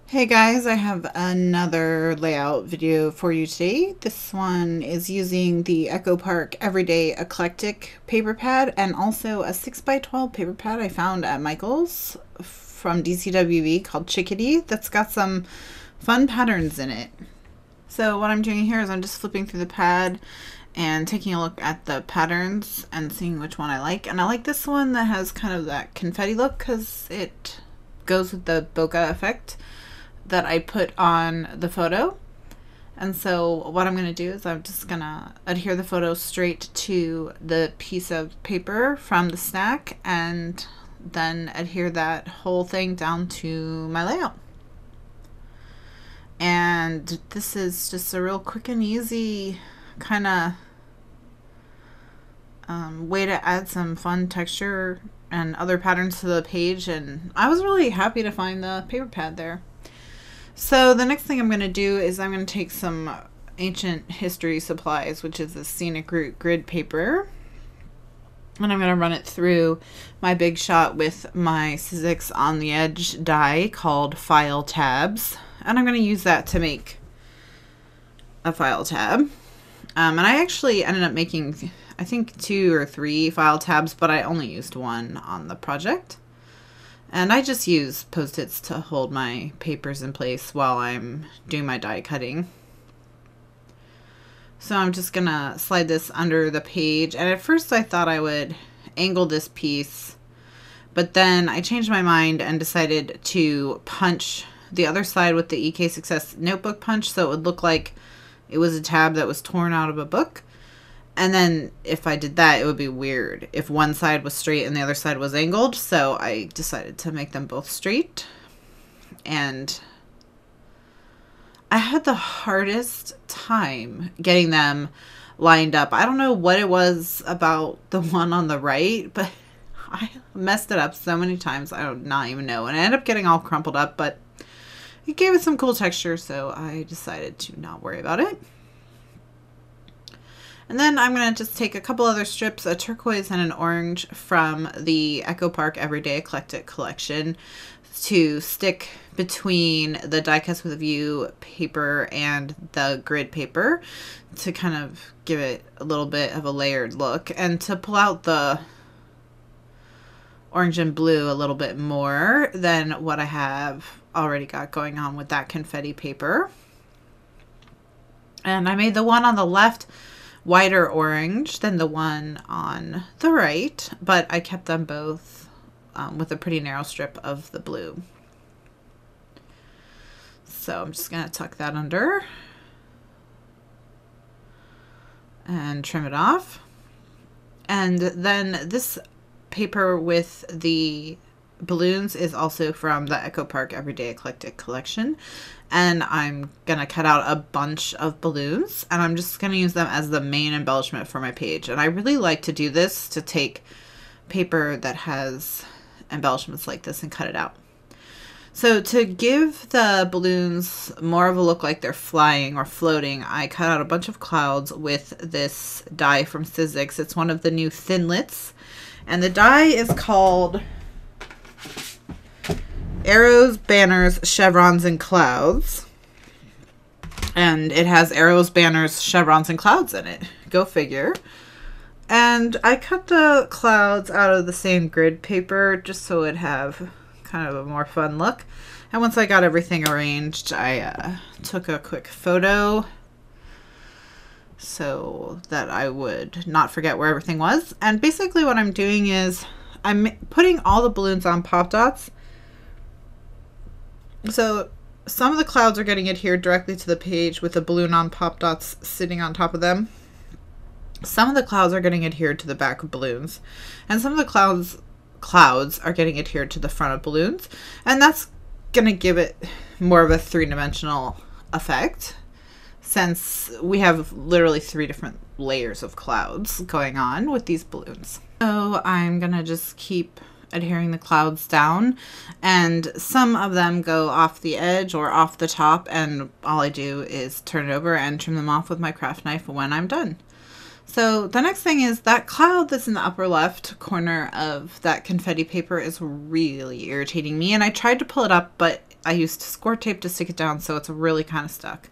Hey guys, I have another layout video for you today. This one is using the Echo Park Everyday Eclectic paper pad and also a 6x12 paper pad I found at Michael's from DCWV called Chickadee that's got some fun patterns in it. So what I'm doing here is I'm just flipping through the pad and taking a look at the patterns and seeing which one I like. And I like this one that has kind of that confetti look because it goes with the bokeh effect that I put on the photo. And so what I'm going to do is I'm just going to adhere the photo straight to the piece of paper from the stack and then adhere that whole thing down to my layout. And this is just a real quick and easy kind of way to add some fun texture and other patterns to the page, and I was really happy to find the paper pad there. So the next thing I'm going to do is I'm going to take some ancient history supplies, which is the Scenic root grid paper, and I'm going to run it through my big shot with my Sizzix on the edge die called file tabs, and I'm going to use that to make a file tab. And I actually ended up making, I think, 2 or 3 file tabs, but I only used one on the project. And I just use Post-its to hold my papers in place while I'm doing my die cutting. So I'm just gonna slide this under the page. And at first I thought I would angle this piece, but then I changed my mind and decided to punch the other side with the EK Success notebook punch so it would look like it was a tab that was torn out of a book. And then if I did that, it would be weird if one side was straight and the other side was angled. So I decided to make them both straight. And I had the hardest time getting them lined up. I don't know what it was about the one on the right, but I messed it up so many times. I do not even know. And I ended up getting all crumpled up, but it gave it some cool texture. So I decided to not worry about it. And then I'm going to just take a couple other strips, a turquoise and an orange from the Echo Park Everyday Eclectic collection to stick between the die cast with a view paper and the grid paper to kind of give it a little bit of a layered look and to pull out the orange and blue a little bit more than what I have already got going on with that confetti paper. And I made the one on the left wider orange than the one on the right, but I kept them both with a pretty narrow strip of the blue. So I'm just going to tuck that under and trim it off. And then this paper with the balloons is also from the Echo Park Everyday Eclectic collection, and I'm gonna cut out a bunch of balloons and I'm just gonna use them as the main embellishment for my page. And I really like to do this, to take paper that has embellishments like this and cut it out. So to give the balloons more of a look like they're flying or floating, I cut out a bunch of clouds with this die from Sizzix. It's one of the new Thinlits, and the die is called Arrows, Banners, Chevrons, and Clouds. And it has arrows, banners, chevrons, and clouds in it. Go figure. And I cut the clouds out of the same grid paper just so it'd have kind of a more fun look. And once I got everything arranged, I took a quick photo so that I would not forget where everything was. And basically what I'm doing is I'm putting all the balloons on pop dots. So some of the clouds are getting adhered directly to the page with the balloon on pop dots sitting on top of them. Some of the clouds are getting adhered to the back of balloons, and some of the clouds are getting adhered to the front of balloons, and that's going to give it more of a three-dimensional effect since we have literally 3 different layers of clouds going on with these balloons. So I'm going to just keep adhering the clouds down, and some of them go off the edge or off the top, and all I do is turn it over and trim them off with my craft knife when I'm done. So the next thing is that cloud that's in the upper left corner of that confetti paper is really irritating me, and I tried to pull it up, but I used score tape to stick it down, so it's really kind of stuck.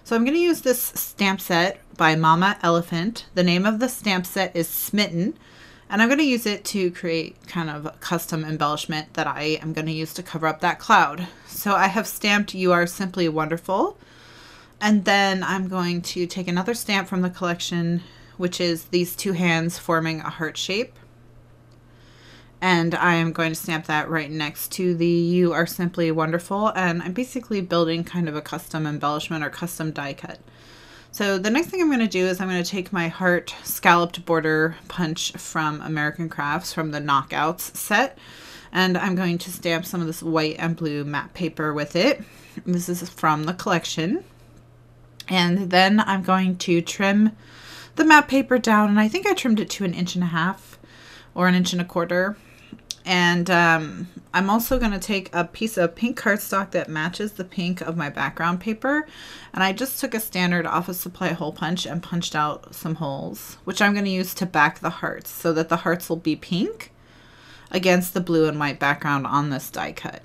So I'm going to use this stamp set by Mama Elephant. The name of the stamp set is Smitten, and I'm going to use it to create kind of a custom embellishment that I am going to use to cover up that cloud. So I have stamped "You Are Simply Wonderful," and then I'm going to take another stamp from the collection, which is these two hands forming a heart shape. And I am going to stamp that right next to the "You Are Simply Wonderful," and I'm basically building kind of a custom embellishment or custom die cut. So the next thing I'm going to do is I'm going to take my heart scalloped border punch from American Crafts from the Knockouts set, and I'm going to stamp some of this white and blue matte paper with it. This is from the collection. And then I'm going to trim the matte paper down, and I think I trimmed it to 1.5 inches or 1.25 inches. And I'm also going to take a piece of pink cardstock that matches the pink of my background paper. And I just took a standard office supply hole punch and punched out some holes, which I'm going to use to back the hearts so that the hearts will be pink against the blue and white background on this die cut.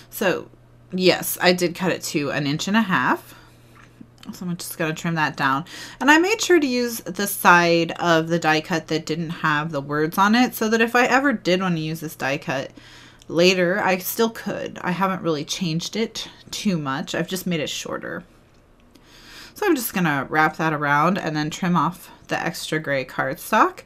So yes, I did cut it to 1.5 inches. So I'm just going to trim that down. And I made sure to use the side of the die cut that didn't have the words on it, so that if I ever did want to use this die cut later, I still could. I haven't really changed it too much. I've just made it shorter. So I'm just going to wrap that around and then trim off the extra gray cardstock.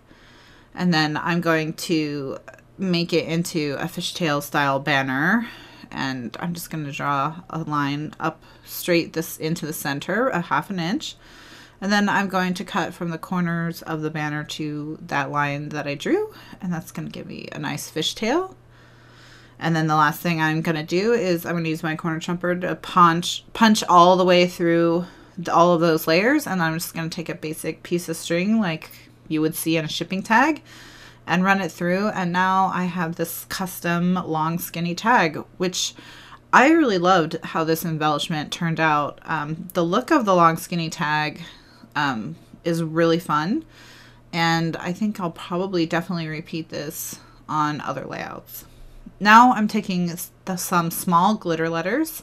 And then I'm going to make it into a fishtail style banner. And I'm just going to draw a line up straight this into the center, 1/2 inch. And then I'm going to cut from the corners of the banner to that line that I drew. And that's going to give me a nice fishtail. And then the last thing I'm going to do is I'm going to use my corner chomper to punch all the way through all of those layers. And I'm just going to take a basic piece of string like you would see in a shipping tag and run it through, and now I have this custom long skinny tag, which I really loved how this embellishment turned out. The look of the long skinny tag is really fun, and I think I'll probably definitely repeat this on other layouts. Now I'm taking some small glitter letters.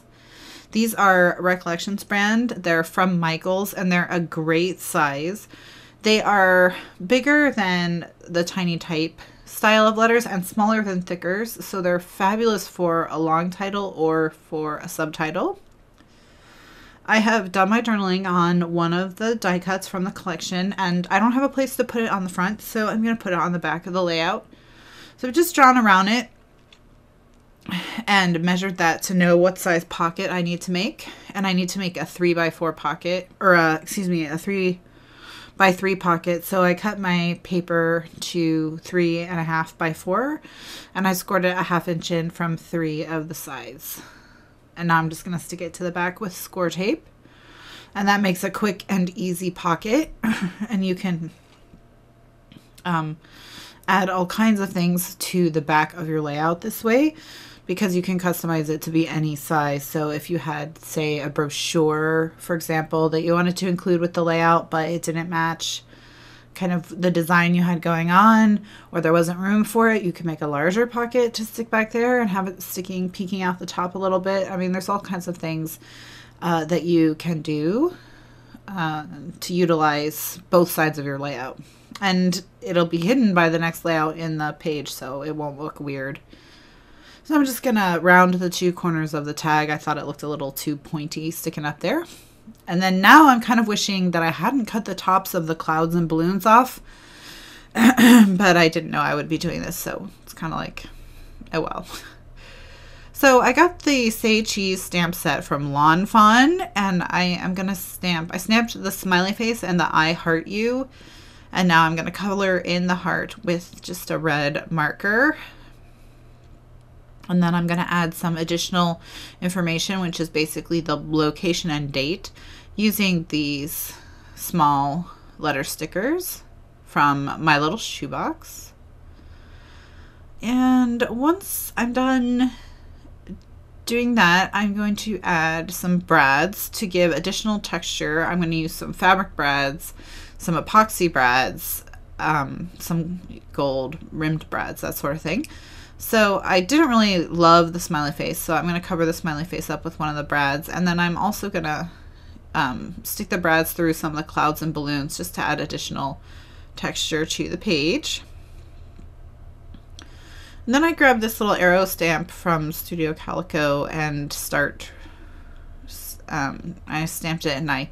These are Recollections brand. They're from Michaels, and they're a great size. They are bigger than the tiny type style of letters and smaller than thickers, so they're fabulous for a long title or for a subtitle. I have done my journaling on one of the die cuts from the collection, and I don't have a place to put it on the front, so I'm going to put it on the back of the layout. So I've just drawn around it and measured that to know what size pocket I need to make, and I need to make a 3x4 pocket, or a 3x3 pocket. So I cut my paper to 3.5 by 4, and I scored it 1/2 inch in from 3 of the sides. And now I'm just going to stick it to the back with score tape, and that makes a quick and easy pocket. And you can add all kinds of things to the back of your layout this way, because you can customize it to be any size. So if you had, say, a brochure, for example, that you wanted to include with the layout, but it didn't match kind of the design you had going on, or there wasn't room for it, you can make a larger pocket to stick back there and have it peeking out the top a little bit. I mean, there's all kinds of things that you can do to utilize both sides of your layout. And it'll be hidden by the next layout in the page, so it won't look weird. So I'm just going to round the 2 corners of the tag. I thought it looked a little too pointy sticking up there. And then now I'm kind of wishing that I hadn't cut the tops of the clouds and balloons off. But I didn't know I would be doing this, so it's kind of like, oh well. So I got the Say Cheese stamp set from Lawn Fawn, and I am going to I stamped the smiley face and the I heart you. And now I'm going to color in the heart with just a red marker. And then I'm going to add some additional information, which is basically the location and date, using these small letter stickers from my little shoebox. And once I'm done doing that, I'm going to add some brads to give additional texture. I'm going to use some fabric brads, some epoxy brads, some gold rimmed brads, that sort of thing. So I didn't really love the smiley face, so I'm going to cover the smiley face up with one of the brads, and then I'm also going to stick the brads through some of the clouds and balloons just to add additional texture to the page. And then I grabbed this little arrow stamp from Studio Calico and I stamped it, and I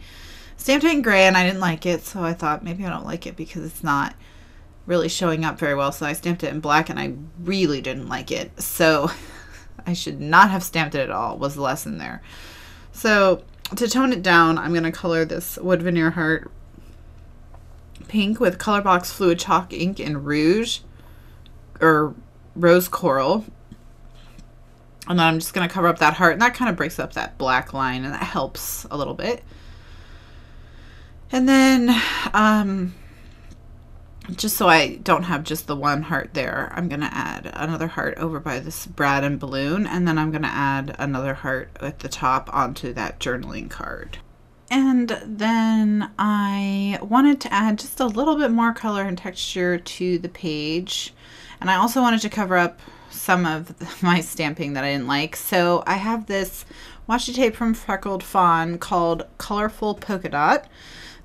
stamped it in gray, and I didn't like it, so I thought maybe I don't like it because it's not really showing up very well, so I stamped it in black, and I really didn't like it, so I should not have stamped it at all, was the lesson there. So to tone it down, I'm going to color this wood veneer heart pink with Colorbox Fluid Chalk ink in Rouge or Rose Coral. And then I'm just going to cover up that heart, and that kind of breaks up that black line, and that helps a little bit. And then just so I don't have just the one heart there, I'm going to add another heart over by this brad and balloon, and then I'm going to add another heart at the top onto that journaling card. And then I wanted to add just a little bit more color and texture to the page, and I also wanted to cover up some of my stamping that I didn't like. So I have this washi tape from Freckled Fawn called Colorful Polka Dot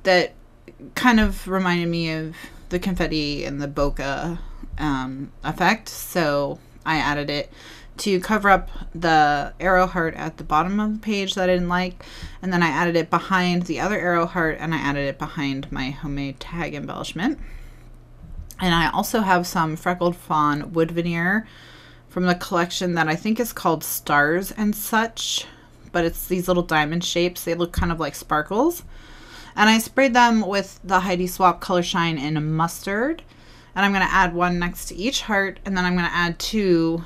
that kind of reminded me of the confetti and the bokeh effect, so I added it to cover up the arrow heart at the bottom of the page that I didn't like, and then I added it behind the other arrow heart, and I added it behind my homemade tag embellishment. And I also have some Freckled Fawn wood veneer from the collection that I think is called Stars and Such, but it's these little diamond shapes. They look kind of like sparkles. And I sprayed them with the Heidi Swap Color Shine in Mustard. And I'm going to add one next to each heart, and then I'm going to add two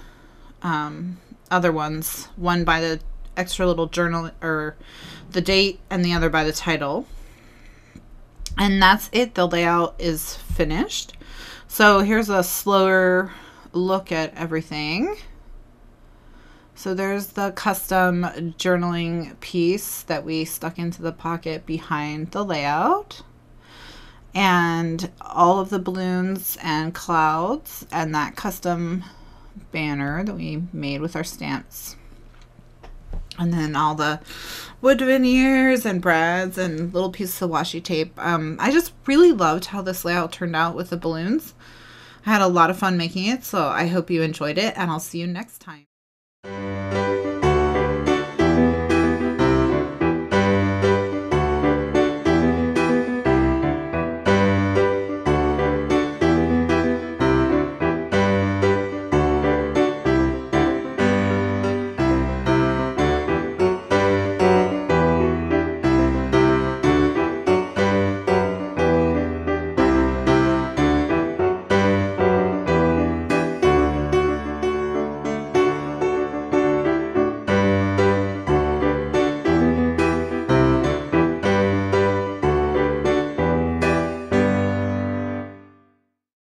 other ones. One by the extra little journal, or the date, and the other by the title. And that's it. The layout is finished. So here's a slower look at everything. So there's the custom journaling piece that we stuck into the pocket behind the layout, and all of the balloons and clouds, and that custom banner that we made with our stamps, and then all the wood veneers and brads and little pieces of washi tape. I just really loved how this layout turned out with the balloons. I had a lot of fun making it, so I hope you enjoyed it, and I'll see you next time.